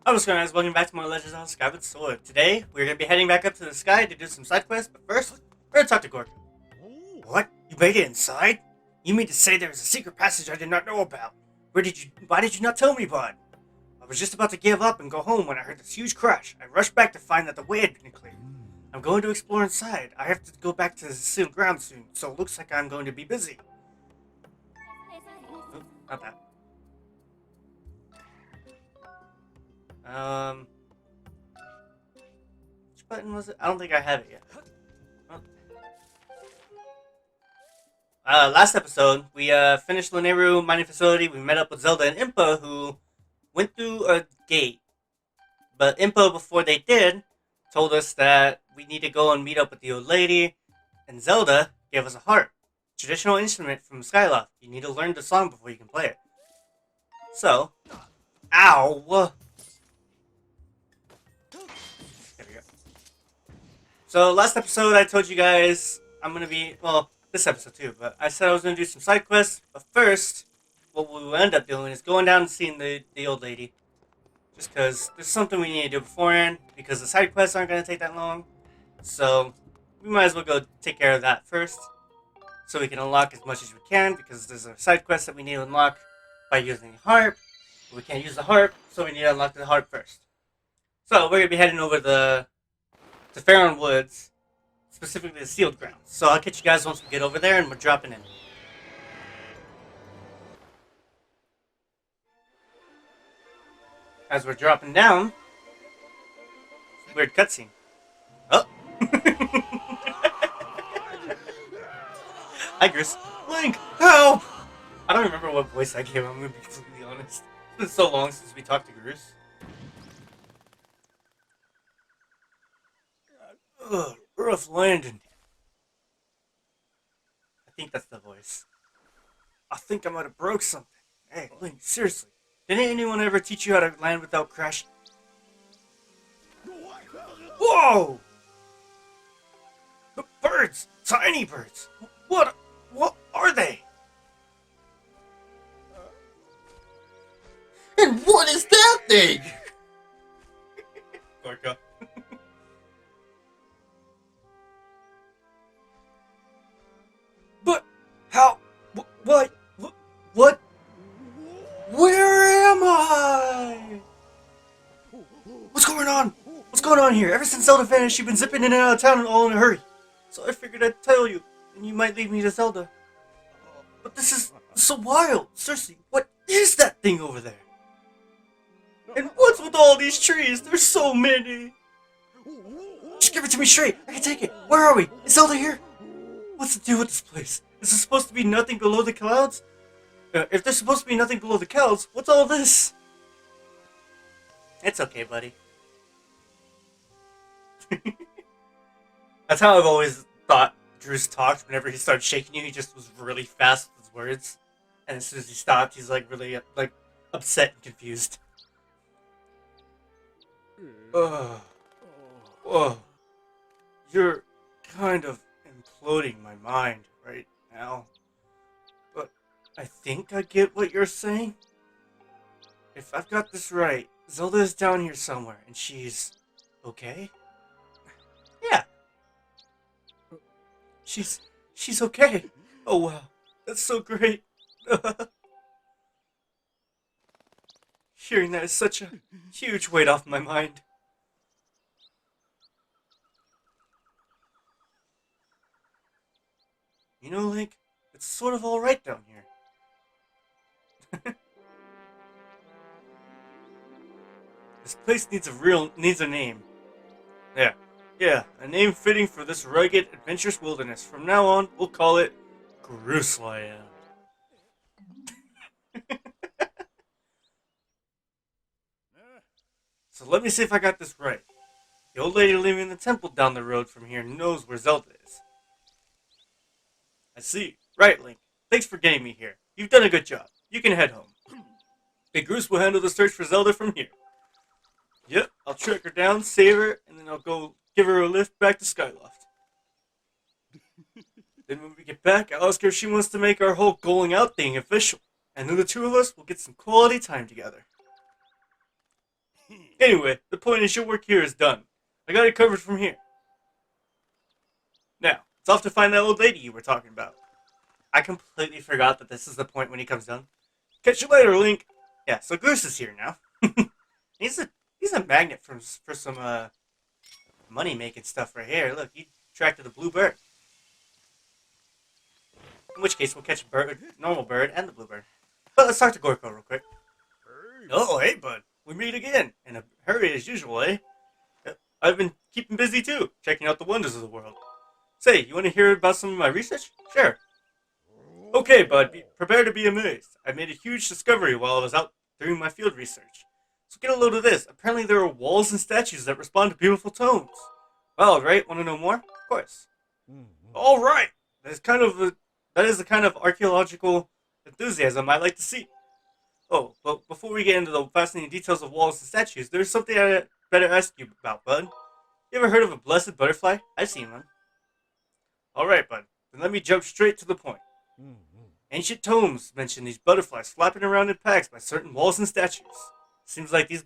Hello, guys. Welcome back to more Legends of Skyward Sword. Today, we're going to be heading back up to the sky to do some side quests, but first, we're going to talk to Gorka. What? You made it inside? You mean to say there is a secret passage I did not know about? Why did you not tell me, bud? I was just about to give up and go home when I heard this huge crash. I rushed back to find that the way had been cleared. I'm going to explore inside. I have to go back to the sealed ground soon, so it looks like I'm going to be busy. Oh, not that. Which button was it? I don't think I have it yet. Oh. Last episode, we finished Luneru mining facility. We met up with Zelda and Impa, who went through a gate. But Impa, before they did, told us that we need to go and meet up with the old lady. And Zelda gave us a harp, traditional instrument from Skyloft. You need to learn the song before you can play it. So, ow! There we go. So last episode, I told you guys I'm gonna be this episode too, but I said I was gonna do some side quests. But first, what we will end up doing is going down and seeing the old lady, just because there's something we need to do beforehand. Because the side quests aren't gonna take that long, so we might as well go take care of that first, so we can unlock as much as we can. Because there's a side quest that we need to unlock by using the harp. We can't use the harp, so we need to unlock the harp first. So we're gonna be heading over to Faron Woods, specifically the sealed grounds. So I'll catch you guys once we get over there, and we're dropping in. As we're dropping down, weird cutscene. Oh. Hi, Groose. Link, help! I don't remember what voice I gave. I'm gonna be completely honest. It's been so long since we talked to Groose. Ugh, rough landing. I think that's the voice. I think I might have broke something. Hey, Link, seriously. Didn't anyone ever teach you how to land without crashing? Whoa! The birds! Tiny birds! What are they? And what is that thing? Gorka. But how? What? What? Where am I? What's going on? What's going on here? Ever since Zelda vanished, you've been zipping in and out of town all in a hurry. So I figured I'd tell you, and you might lead me to Zelda. But this is so wild. Seriously, what is that thing over there? And what's with all these trees? There's so many. Just give it to me straight. I can take it. Where are we? Is Zelda here? What's the deal with this place? Is there supposed to be nothing below the clouds? If there's supposed to be nothing below the clouds, what's all this? It's okay, buddy. That's how I've always thought Groose talked. Whenever he started shaking you, he just was really fast with his words. And as soon as he stopped, he's like really upset and confused. Whoa. You're kind of imploding my mind right now. But I think I get what you're saying. If I've got this right, Zelda is down here somewhere, and she's okay? Yeah. She's okay. Oh wow, that's so great. Hearing that is such a huge weight off my mind. You know, Link, it's sort of alright down here. This place needs a name. Yeah, a name fitting for this rugged, adventurous wilderness. From now on, we'll call it Groose Land. So let me see if I got this right. The old lady living in the temple down the road from here knows where Zelda is. I see. Right, Link. Thanks for getting me here. You've done a good job. You can head home. Big Groose will handle the search for Zelda from here. Yep, I'll track her down, save her, and then I'll go give her a lift back to Skyloft. Then when we get back, I'll ask her if she wants to make our whole going out thing official. And then the two of us will get some quality time together. Anyway, the point is your work here is done. I got it covered from here. Now, it's off to find that old lady you were talking about. I completely forgot that this is the point when he comes done. Catch you later, Link. Yeah, so Groose is here now. he's a magnet for some money making stuff right here. Look, he attracted a blue bird. In which case, we'll catch a bird, normal bird, and the blue bird. But let's talk to Gorko real quick. Oh, hey, bud. We meet again. In a hurry as usual, eh? I've been keeping busy too, checking out the wonders of the world. Say, you want to hear about some of my research? Sure. Okay, bud. Prepare to be amazed. I made a huge discovery while I was out doing my field research. So get a load of this. Apparently there are walls and statues that respond to beautiful tones. Well, right? Want to know more? Of course. All right. That is the kind of archaeological enthusiasm I like to see. Oh, but before we get into the fascinating details of walls and statues, there's something I better ask you about, bud. You ever heard of a blessed butterfly? I've seen one. Alright, bud. Then let me jump straight to the point. Ancient tomes mention these butterflies flapping around in packs by certain walls and statues. Seems like these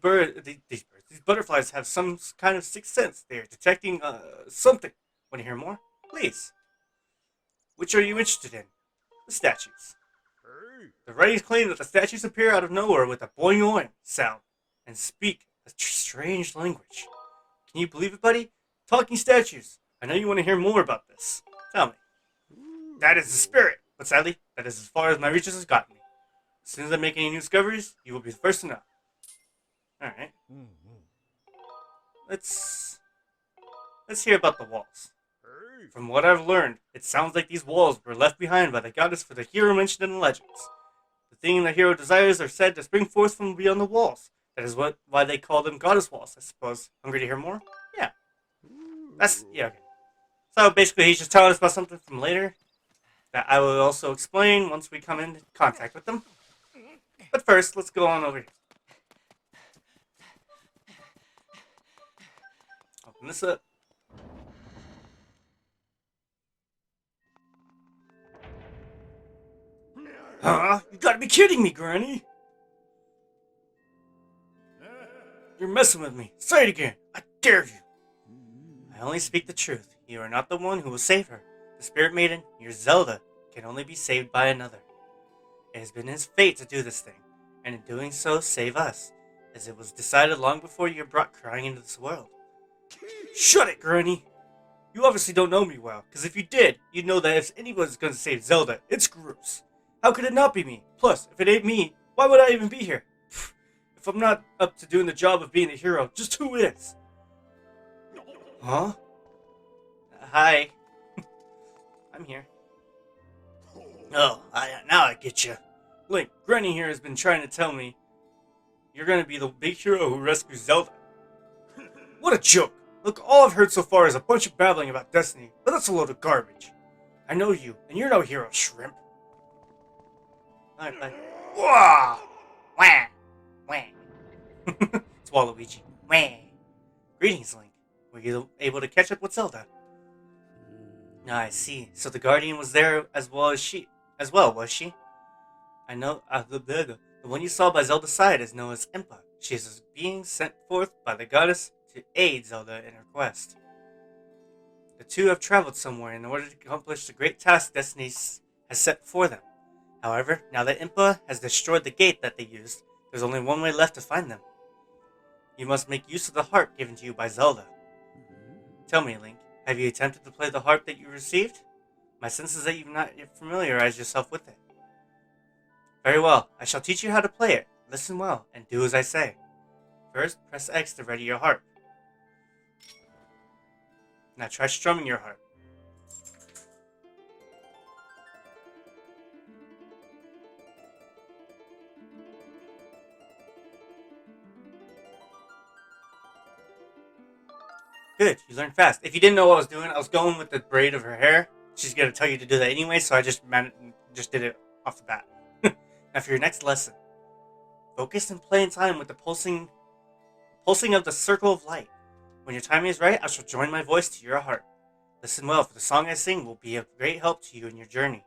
butterflies have some kind of sixth sense. They are detecting something. Want to hear more? Please. Which are you interested in? The statues. The writings claim that the statues appear out of nowhere with a boing oing sound and speak a strange language. Can you believe it, buddy? Talking statues. I know you want to hear more about this. Tell me. That is the spirit, but sadly, that is as far as my research has gotten me. As soon as I make any new discoveries, you will be the first to know. Alright. Let's hear about the walls. From what I've learned, it sounds like these walls were left behind by the goddess for the hero mentioned in the legends. The thing the hero desires are said to spring forth from beyond the walls. That is why they call them goddess walls, I suppose. Hungry to hear more? Yeah. Okay. So basically he's just telling us about something from later that I will also explain once we come into contact with them. But first, let's go on over here. Open this up. Huh? You gotta be kidding me, Granny! You're messing with me. Say it again. I dare you. I only speak the truth. You are not the one who will save her. The Spirit Maiden, your Zelda, can only be saved by another. It has been his fate to do this thing, and in doing so, save us, as it was decided long before you were brought crying into this world. Shut it, Granny! You obviously don't know me well, because if you did, you'd know that if anyone's going to save Zelda, it's Groose. How could it not be me? Plus, if it ain't me, why would I even be here? If I'm not up to doing the job of being a hero, just who is? Huh? Hi. I'm here. Oh, now I get you. Link, Granny here has been trying to tell me you're going to be the big hero who rescues Zelda. What a joke. Look, all I've heard so far is a bunch of babbling about destiny, but that's a load of garbage. I know you, and you're no hero, shrimp. Alright, bye. Wah! Wah! Wah! It's Waluigi. Wah! Greetings, Link. Were you able to catch up with Zelda? I see. So the Guardian was there as well, was she? I know, the one you saw by Zelda's side is known as Impa. She is being sent forth by the goddess to aid Zelda in her quest. The two have traveled somewhere in order to accomplish the great task Destiny has set before them. However, now that Impa has destroyed the gate that they used, there's only one way left to find them. You must make use of the harp given to you by Zelda. Tell me, Link, have you attempted to play the harp that you received? My sense is that you've not yet familiarized yourself with it. Very well, I shall teach you how to play it. Listen well, and do as I say. First, press X to ready your harp. Now try strumming your harp. Good, you learned fast. If you didn't know what I was doing, I was going with the braid of her hair. She's going to tell you to do that anyway, so I just did it off the bat. Now for your next lesson. Focus and play in time with the pulsing of the circle of light. When your timing is right, I shall join my voice to your heart. Listen well, for the song I sing will be of great help to you in your journey.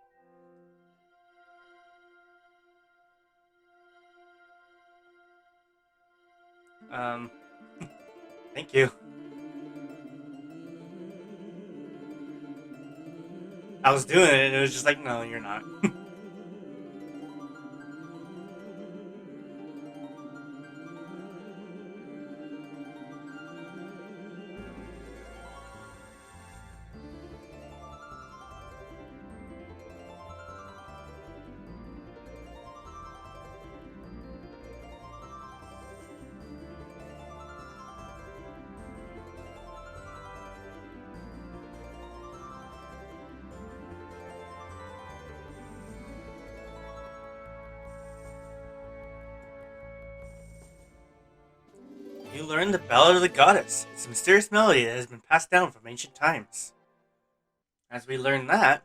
Um, thank you. I was doing it and it was just like, no, you're not. You learn the Ballad of the Goddess. It's a mysterious melody that has been passed down from ancient times. As we learn that,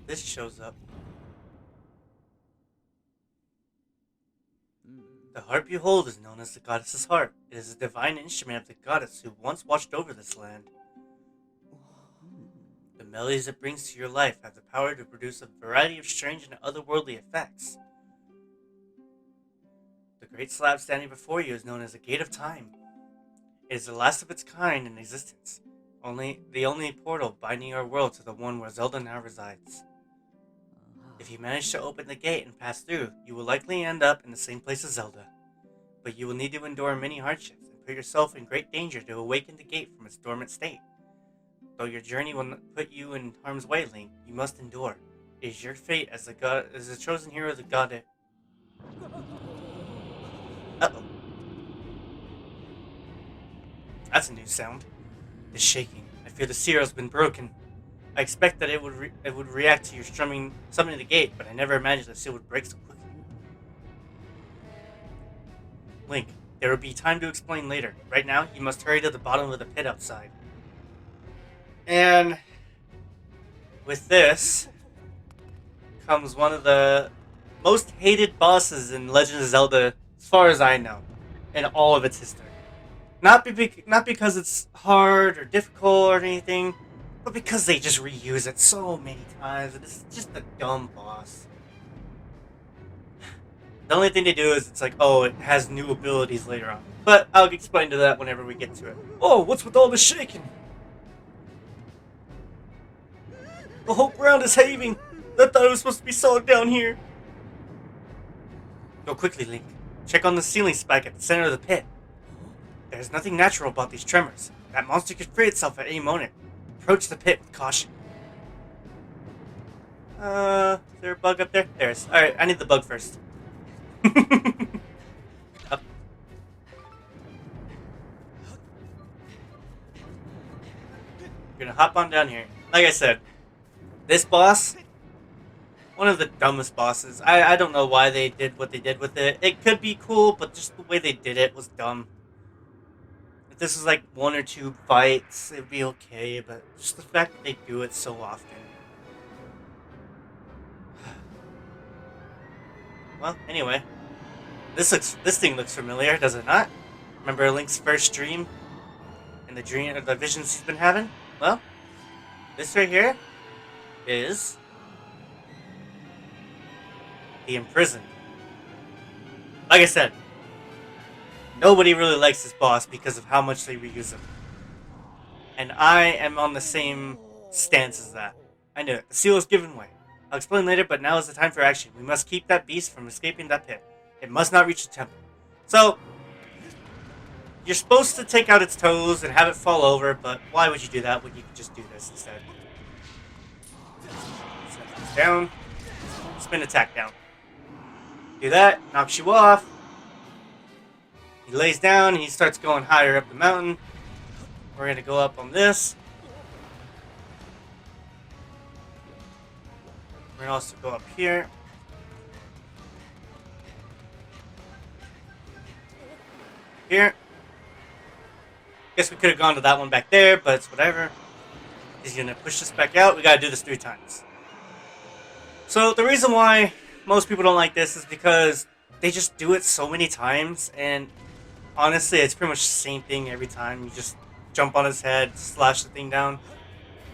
this shows up. The harp you hold is known as the goddess's harp. It is a divine instrument of the goddess who once watched over this land. The melodies it brings to your life have the power to produce a variety of strange and otherworldly effects. The great slab standing before you is known as a Gate of Time. It is the last of its kind in existence, the only portal binding our world to the one where Zelda now resides. If you manage to open the gate and pass through, you will likely end up in the same place as Zelda. But you will need to endure many hardships and put yourself in great danger to awaken the gate from its dormant state. Though your journey will not put you in harm's way, Link, you must endure. It is your fate as the chosen hero of the goddess. Uh-oh. That's a new sound. It's shaking. I fear the seal has been broken. I expect that it would react to your summoning the gate, but I never imagined the seal would break so quickly. Link, there will be time to explain later. Right now, you must hurry to the bottom of the pit outside. And with this comes one of the most hated bosses in Legend of Zelda, as far as I know, in all of its history. Not because it's hard or difficult or anything, but because they just reuse it so many times, and it's just a dumb boss. The only thing they do is it's like, oh, it has new abilities later on. But I'll explain to that whenever we get to it. Oh, what's with all the shaking? The whole ground is heaving. I thought it was supposed to be solid down here. Go quickly, Link. Check on the ceiling spike at the center of the pit. There's nothing natural about these tremors. That monster could free itself at any moment. Approach the pit with caution. Is there a bug up there? There is. Alright, I need the bug first. Up. We're gonna hop on down here. Like I said, this boss, one of the dumbest bosses. I don't know why they did what they did with it. It could be cool, but just the way they did it was dumb. If this was like one or two fights, it'd be okay, but just the fact that they do it so often. Well, anyway. This thing looks familiar, does it not? Remember Link's first dream? And the visions he's been having? Well, this right here is the Imprisoned. Like I said, nobody really likes this boss because of how much they reuse him. And I am on the same stance as that. I knew it. The seal is giving way. I'll explain later, but now is the time for action. We must keep that beast from escaping that pit. It must not reach the temple. So, you're supposed to take out its toes and have it fall over, but why would you do that when you could just do this instead? Set this down. Spin attack down. Do that, knocks you off. He lays down and he starts going higher up the mountain. We're going to go up on this. We're going to also go up here. Here. Guess we could have gone to that one back there, but it's whatever. He's going to push this back out. We got to do this 3 times. So the reason why most people don't like this is because they just do it so many times, and honestly, it's pretty much the same thing every time. You just jump on his head, slash the thing down.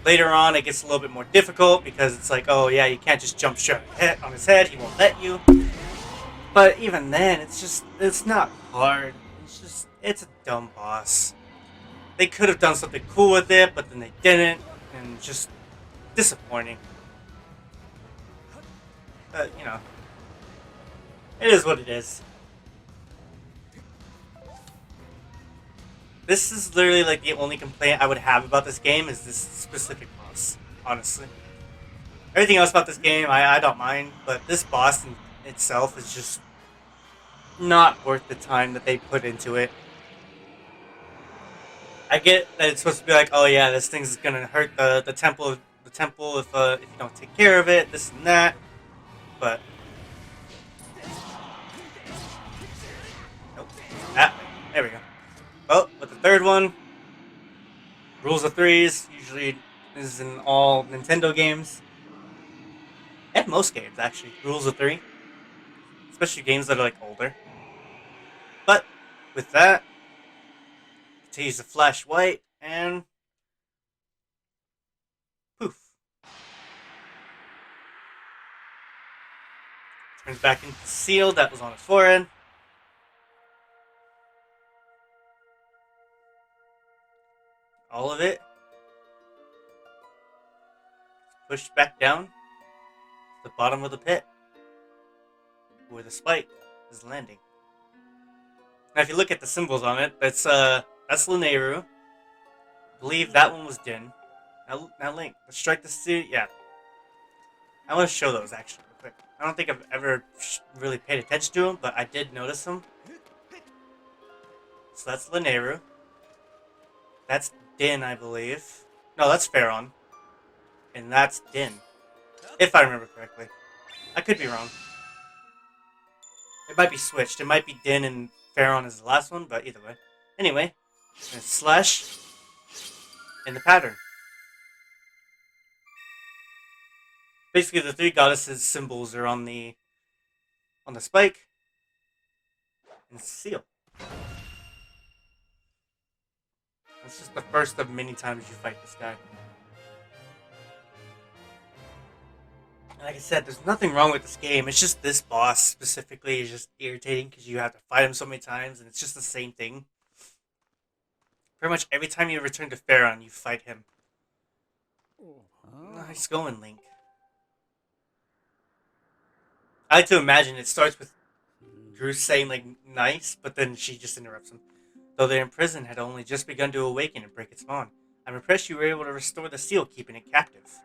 Later on, it gets a little bit more difficult because it's like, oh yeah, you can't just jump straight on his head. He won't let you. But even then, it's not hard. It's a dumb boss. They could have done something cool with it, but then they didn't, and just disappointing. But it is what it is. This is literally like the only complaint I would have about this game is this specific boss. Honestly, everything else about this game I don't mind, but this boss in itself is just not worth the time that they put into it. I get that it's supposed to be like, oh yeah, this thing's gonna hurt the temple if you don't take care of it, this and that. But nope, that way. There we go. Oh, but the third one, rules of threes, usually is in all Nintendo games and most games actually. Rules of three, especially games that are like older. But with that, continues to flash white and poof, turns back into the seal that was on his forehead. All of it pushed back down to the bottom of the pit where the spike is landing. Now, if you look at the symbols on it, that's Lineru. I believe that one was Din. Now Link, let's strike the sea. Yeah, I want to show those actually real quick. I don't think I've ever really paid attention to them, but I did notice them. So that's Lineru. That's Din, I believe. No, that's Faron. And that's Din, if I remember correctly. I could be wrong. It might be switched. It might be Din and Faron is the last one, but either way. Anyway, and slash in the pattern. Basically, the three goddesses' symbols are on the spike and seal. That's just the first of many times you fight this guy. Like I said, there's nothing wrong with this game. It's just this boss specifically is just irritating because you have to fight him so many times, and it's just the same thing. Pretty much every time you return to Faron, you fight him. Nice going, Link. I like to imagine it starts with Groose saying like nice, but then she just interrupts him. Though the imprisoned had only just begun to awaken and break its bond, I'm impressed you were able to restore the seal, keeping it captive.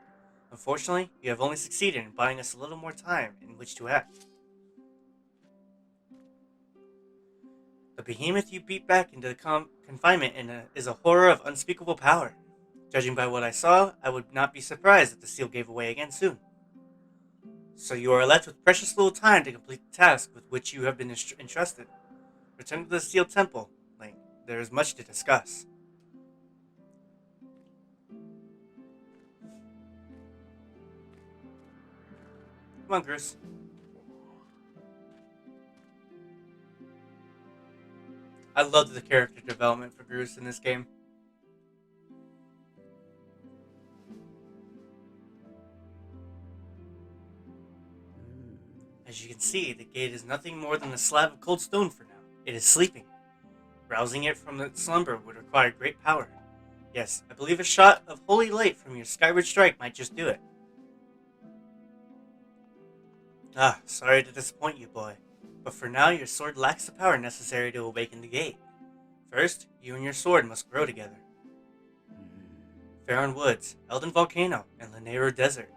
Unfortunately, you have only succeeded in buying us a little more time in which to act. The behemoth you beat back into confinement is a horror of unspeakable power. Judging by what I saw, I would not be surprised if the seal gave away again soon. So you are left with precious little time to complete the task with which you have been entrusted. Return to the sealed temple, Link. There is much to discuss. Come on, Groose. I loved the character development for Groose in this game. As you can see, the gate is nothing more than a slab of cold stone for now. It is sleeping. Rousing it from its slumber would require great power. Yes, I believe a shot of holy light from your Skyward strike might just do it. Ah, sorry to disappoint you, boy. But for now, your sword lacks the power necessary to awaken the gate. First, you and your sword must grow together. Faron Woods, Elden Volcano, and Lineru Desert.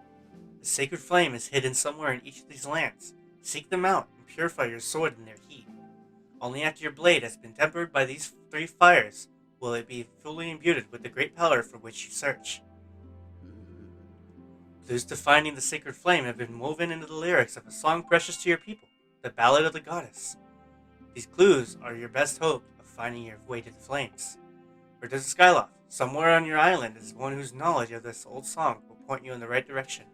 The sacred flame is hidden somewhere in each of these lands. Seek them out and purify your sword in their heat. Only after your blade has been tempered by these three fires will it be fully imbued with the great power for which you search. Clues to finding the sacred flame have been woven into the lyrics of a song precious to your people, the Ballad of the Goddess. These clues are your best hope of finding your way to the flames. Return to Skyloft. Somewhere on your island is one whose knowledge of this old song will point you in the right direction.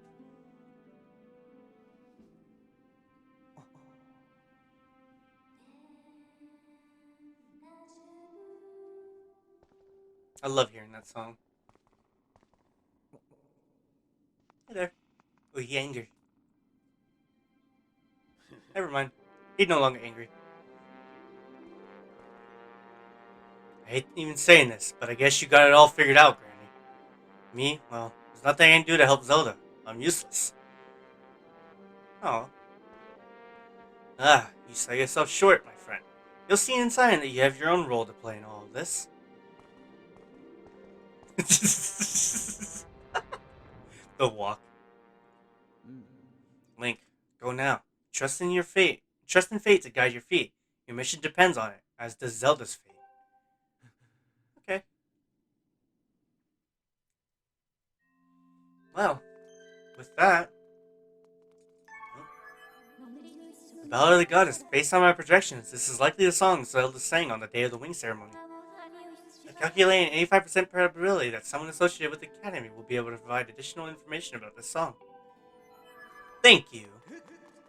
I love hearing that song. Hey there. Oh, he angry. Never mind. He's no longer angry. I hate even saying this, but I guess you got it all figured out, Granny. Me? Well, there's nothing I can do to help Zelda. I'm useless. Oh. Ah, you sell yourself short, my friend. You'll see in time that you have your own role to play in all of this. The walk. Link, go now. Trust in your fate. Trust in fate to guide your feet. Your mission depends on it, as does Zelda's fate. Okay. Well, with that, the Ballad of the Goddess. Based on my projections, this is likely the song Zelda sang on the day of the wing ceremony. I calculate an 85% probability that someone associated with the Academy will be able to provide additional information about this song. Thank you.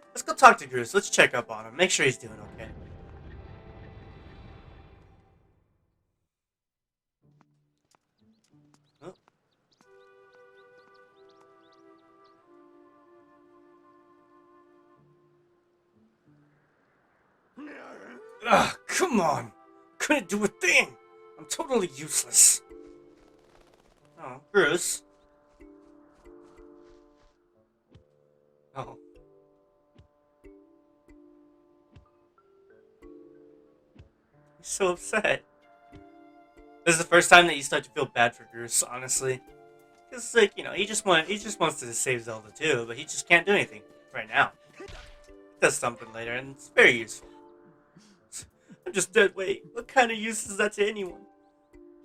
Let's go talk to Groose. Let's check up on him. Make sure he's doing okay. Oh. Ugh, come on. Couldn't do a thing. I'm totally useless. Oh, Groose. Oh. He's so upset. This is the first time that you start to feel bad for Groose, honestly. Because, like, you know, he just wants to save Zelda too, but he just can't do anything right now. He does something later, and it's very useful. I'm just dead weight. What kind of use is that to anyone?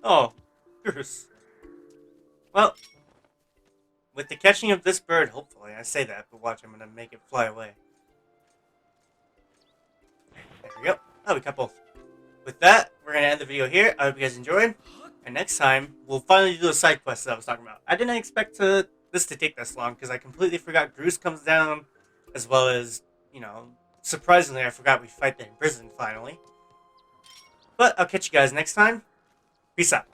Oh, Groose. Well, with the catching of this bird, hopefully, I say that, but watch, I'm gonna make it fly away. There we go. Oh, we got both. With that, we're gonna end the video here. I hope you guys enjoyed. And next time, we'll finally do the side quest that I was talking about. I didn't expect this to take this long, because I completely forgot Groose comes down, as well as, you know, surprisingly, I forgot we fight the Imprisoned finally. But I'll catch you guys next time. Peace out.